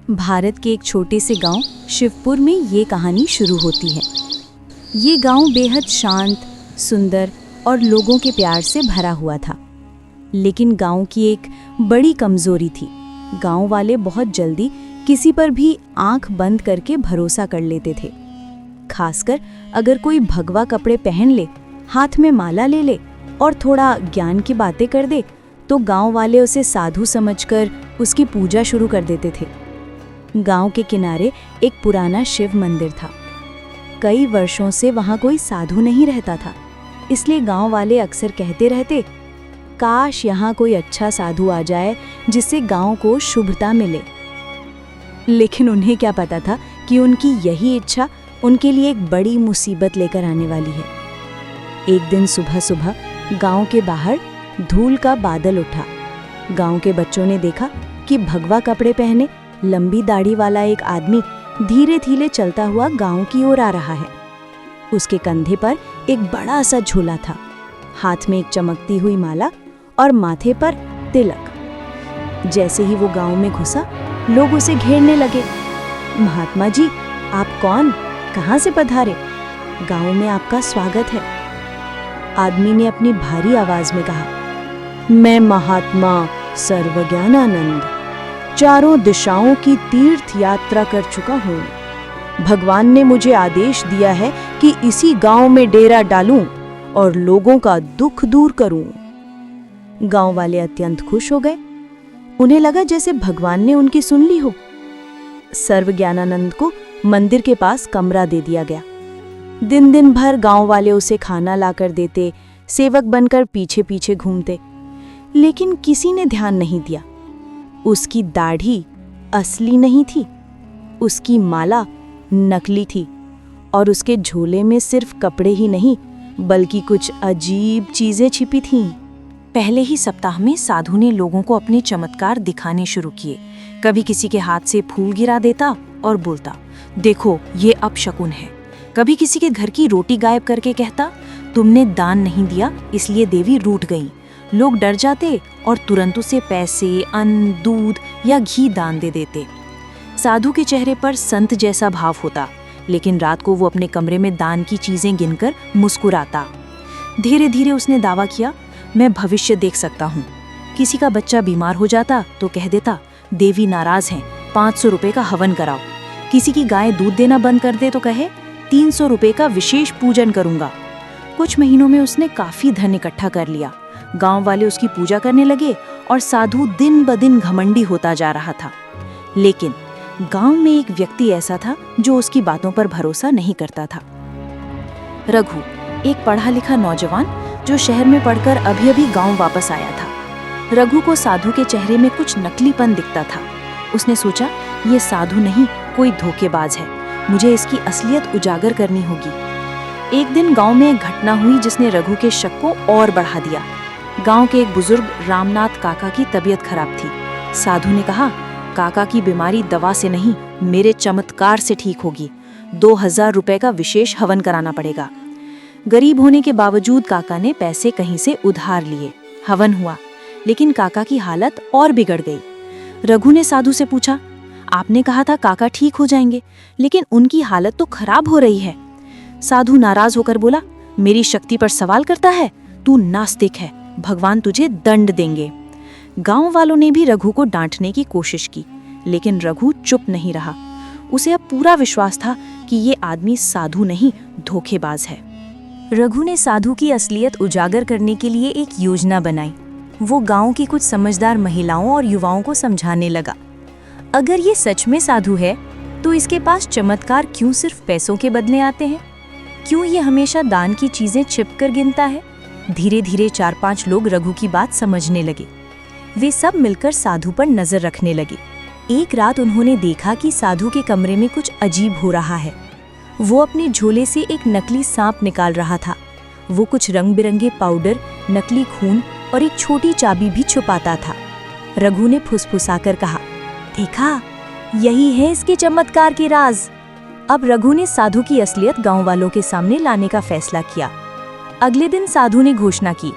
भारत के एक छोटे से गांव शिवपुर में ये कहानी शुरू होती है। ये गांव बेहद शांत, सुंदर और लोगों के प्यार से भरा हुआ था। लेकिन गांव की एक बड़ी कमजोरी थी। गांव वाले बहुत जल्दी किसी पर भी आंख बंद करके भरोसा कर लेते थे। खासकर अगर कोई भगवा कपड़े पहन ले, हाथ में माला ले ले और थोड़ा ज्ञान की बातें कर दे, तो गांव वाले उसे साधु समझकर उसकी पूजा शुरू कर देते थे। गांव के किनारे एक पुराना शिव मंदिर था। कई वर्षों से वहां कोई साधु नहीं रहता था, इसलिए गांव वाले अक्सर कहते रहते, काश यहाँ कोई अच्छा साधु आ जाए जिससे गांव को शुभता मिले। लेकिन उन्हें क्या पता था कि उनकी यही इच्छा उनके लिए एक बड़ी मुसीबत लेकर आने वाली है। एक दिन सुबह सुबह गांव के बाहर धूल का बादल उठा। गांव के बच्चों ने देखा कि भगवा कपड़े पहने लंबी दाढ़ी वाला एक आदमी धीरे धीरे चलता हुआ गांव की ओर आ रहा है। उसके कंधे पर एक बड़ा सा झोला था, हाथ में एक चमकती हुई माला और माथे पर तिलक। जैसे ही वो गांव में घुसा, लोग उसे घेरने लगे। महात्मा जी, आप कौन? कहाँ से पधारे? गांव में आपका स्वागत है। आदमी ने अपनी भारी आवाज में कहा, मैं महात्मा सर्वज्ञानानंद चारों दिशाओं की तीर्थ यात्रा कर चुका हूँ। भगवान ने मुझे आदेश दिया है कि इसी गांव में डेरा डालूं और लोगों का दुख दूर करूं। गांव वाले अत्यंत खुश हो गए। उन्हें लगा जैसे भगवान ने उनकी सुन ली हो। सर्वज्ञानानंद को मंदिर के पास कमरा दे दिया गया। दिन दिन भर गांव वाले उसे खाना लाकर देते, सेवक बनकर पीछे पीछे घूमते, लेकिन किसी ने ध्यान नहीं दिया। उसकी दाढ़ी असली नहीं थी, उसकी माला नकली थी और उसके झोले में सिर्फ कपड़े ही नहीं बल्कि कुछ अजीब चीजें छिपी थीं। पहले ही सप्ताह में साधु ने लोगों को अपने चमत्कार दिखाने शुरू किए। कभी किसी के हाथ से फूल गिरा देता और बोलता, देखो ये अपशकुन है। कभी किसी के घर की रोटी गायब करके कहता, तुमने दान नहीं दिया इसलिए देवी रूठ गई। लोग डर जाते और तुरंत उसे पैसे, अन्न, दूध या घी दान दे देते। साधु के चेहरे पर संत जैसा भाव होता, लेकिन रात को वो अपने कमरे में दान की चीजें गिनकर मुस्कुराता। धीरे धीरे उसने दावा किया, मैं भविष्य देख सकता हूँ। किसी का बच्चा बीमार हो जाता तो कह देता, देवी नाराज हैं, 500 रुपए का हवन कराओ। किसी की गाय दूध देना बंद कर दे तो कहे, 300 रुपए का विशेष पूजन करूंगा। कुछ महीनों में उसने काफी धन इकट्ठा कर लिया। गांव वाले उसकी पूजा करने लगे और साधु दिन ब दिन घमंडी होता जा रहा था। लेकिन गांव में एक व्यक्ति ऐसा था जो उसकी बातों पर भरोसा नहीं करता था। रघु, एक पढ़ा लिखा नौजवान जो शहर में पढ़कर अभी अभी गांव वापस आया था। रघु को साधु के चेहरे में कुछ नकलीपन दिखता था। उसने सोचा, ये साधु नहीं, कोई धोखेबाज है। मुझे इसकी असलियत उजागर करनी होगी। एक दिन गांव में एक घटना हुई जिसने रघु के शक को और बढ़ा दिया। गांव के एक बुजुर्ग रामनाथ काका की तबीयत खराब थी। साधु ने कहा, काका की बीमारी दवा से नहीं, मेरे चमत्कार से ठीक होगी। 2000 रुपए का विशेष हवन कराना पड़ेगा। गरीब होने के बावजूद काका ने पैसे कहीं से उधार लिए। हवन हुआ, लेकिन काका की हालत और बिगड़ गई। रघु ने साधु से पूछा, आपने कहा था काका ठीक हो जाएंगे, लेकिन उनकी हालत तो खराब हो रही है। साधु नाराज होकर बोला, मेरी शक्ति पर सवाल करता है? तू नास्तिक है, भगवान तुझे दंड देंगे। गांव वालों ने भी रघु को डांटने की कोशिश की, लेकिन रघु चुप नहीं रहा। उसे अब पूरा विश्वास था कि ये आदमी साधु नहीं, धोखेबाज है। रघु ने साधु की असलियत उजागर करने के लिए एक योजना बनाई। वो गांव की कुछ समझदार महिलाओं और युवाओं को समझाने लगा, अगर ये सच में साधु है तो इसके पास चमत्कार क्यों सिर्फ पैसों के बदले आते हैं? क्यों ये हमेशा दान की चीजें छिपकर गिनता है? धीरे धीरे 4-5 लोग रघु की बात समझने लगे। वे सब मिलकर साधु पर नजर रखने लगे। एक रात उन्होंने देखा कि साधु के कमरे में कुछ अजीब हो रहा है। वो अपने झोले से एक नकली सांप निकाल रहा था। वो कुछ रंग बिरंगे पाउडर, नकली खून और एक छोटी चाबी भी छुपाता था। रघु ने फुसफुसाकर कहा, देखा, यही है इसके चमत्कार के राज। अब रघु ने साधु की असलियत गांव वालों के सामने लाने का फैसला किया। अगले दिन साधु ने घोषणा की,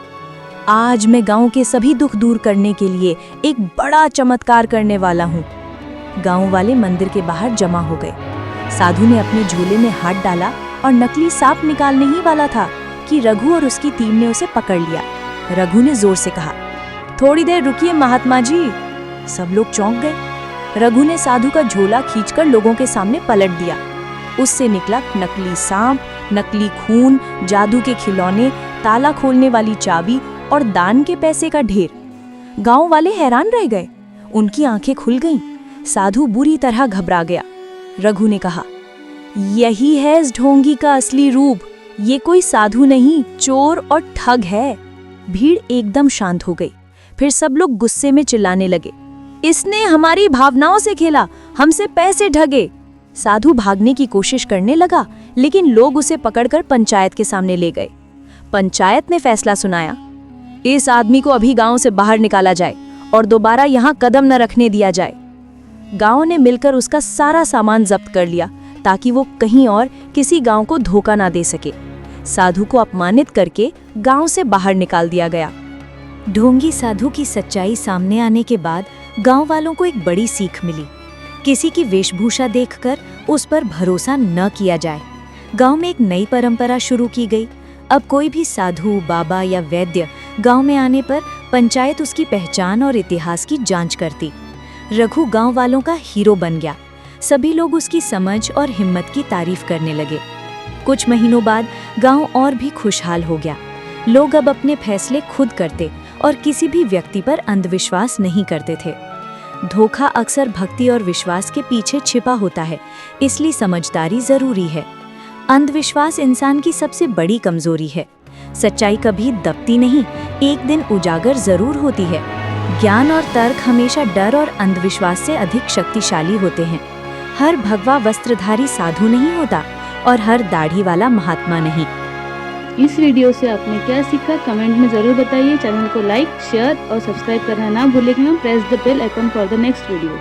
आज मैं गांव के सभी दुख दूर करने के लिए एक बड़ा चमत्कार करने वाला हूँ। गांव वाले मंदिर के बाहर जमा हो गए। साधु ने अपने झोले में हाथ डाला और नकली सांप निकालने ही वाला था कि रघु और उसकी टीम ने उसे पकड़ लिया। रघु ने जोर से कहा, थोड़ी देर रुकिए महात्मा जी। सब लोग चौंक गए। रघु ने साधु का झोला खींचकर लोगों के सामने पलट दिया। उससे निकला नकली सांप, नकली खून, जादू के खिलौने, ताला खोलने वाली चाबी और दान के पैसे का ढेर। गांव वाले हैरान रह गए। उनकी आंखें खुल गईं। साधु बुरी तरह घबरा गया। रघु ने कहा, यही है इस ढोंगी का असली रूप। ये कोई साधु नहीं, चोर और ठग है। भीड़ एकदम शांत हो गई। फिर सब लोग गुस्से में चिल्लाने लगे, इसने हमारी भावनाओं से खेला, हमसे पैसे ठगे। साधु भागने की कोशिश करने लगा, लेकिन लोग उसे पकड़कर पंचायत के सामने ले गए। पंचायत ने फैसला सुनाया, इस आदमी को अभी गांव से बाहर निकाला जाए और दोबारा यहाँ कदम न रखने दिया जाए। गांव ने मिलकर उसका सारा सामान जब्त कर लिया ताकि वो कहीं और किसी गांव को धोखा ना दे सके। साधु को अपमानित करके गांव से बाहर निकाल दिया गया। ढोंगी साधु की सच्चाई सामने आने के बाद गांव वालों को एक बड़ी सीख मिली। किसी की वेशभूषा देखकर उस पर भरोसा न किया जाए। गांव में एक नई परंपरा शुरू की गई। अब कोई भी साधु, बाबा या वैद्य गांव में आने पर पंचायत उसकी पहचान और इतिहास की जांच करती। रघु गांव वालों का हीरो बन गया। सभी लोग उसकी समझ और हिम्मत की तारीफ करने लगे। कुछ महीनों बाद गांव और भी खुशहाल हो गया। लोग अब अपने फैसले खुद करते और किसी भी व्यक्ति पर अंधविश्वास नहीं करते थे। धोखा अक्सर भक्ति और विश्वास के पीछे छिपा होता है, इसलिए समझदारी जरूरी है। अंधविश्वास इंसान की सबसे बड़ी कमजोरी है। सच्चाई कभी दबती नहीं, एक दिन उजागर जरूर होती है। ज्ञान और तर्क हमेशा डर और अंधविश्वास से अधिक शक्तिशाली होते हैं। हर भगवा वस्त्रधारी साधु नहीं होता और हर दाढ़ी वाला महात्मा नहीं। इस वीडियो से आपने क्या सीखा कमेंट में ज़रूर बताइए। चैनल को लाइक, शेयर और सब्सक्राइब करना ना भूलें। Press the bell icon for the next video.